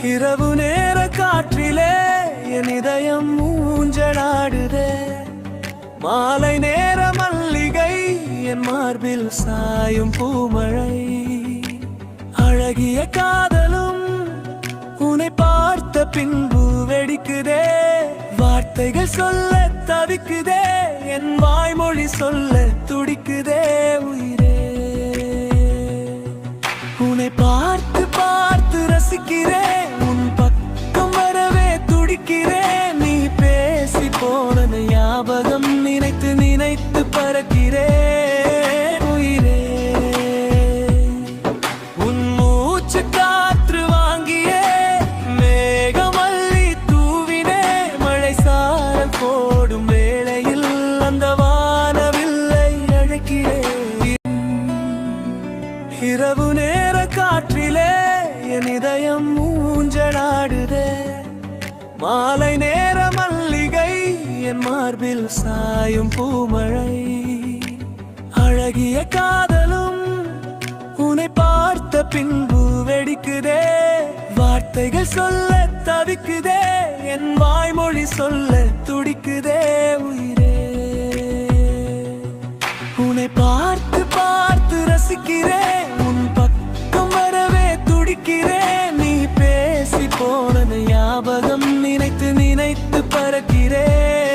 இரவு நேர காற்றிலே என் இதயம் ஊஞ்சலாடுதே. மாலை நேர மல்லிகை என் மார்பில் சாயும் பூமழை. அழகிய காதலும் உன்னை பார்த்த பின்பு வெடிக்குதே. வார்த்தைகள் சொல்ல தவிக்குதே, என் வாய்மொழி சொல்ல துடிக்குதே. உயிரே, உன்னை பார்த்து பார்த்து ரசிக்கிறேன், உன் பக்கம் வரவே துடிக்கிறேன். நீ பேசி போன ஞாபகம் நினைத்து நினைத்து பறக்கிறேன். உயிரே, உன் மூச்சு காற்று வாங்கியே மேகமல்லி தூவினே. மழை சாரல் போடும் வேளையில் அந்த வானவில்லை அழைக்கிறேன். இரவு நேர காற்றிலே என் இதயம் ஊஞ்சலாடுதே. மாலை நேர மல்லிகை என் மார்பில் சாயும் பூமழை. அழகிய காதலும் உன்னை பார்த்த பின்பு வெடிக்குதே. வார்த்தைகள் சொல்ல தவிக்குதே, என் வாய்மொழி சொல்ல துடிக்குதே. உயிரே, உன்னை பார்த்து பார்த்து ரசிக்கிறேன், உன் பக்கம் வரவே துடிக்கிறேன். நீ பேசி போன ஞாபகம் நினைத்து நினைத்து பறக்கிறேன்.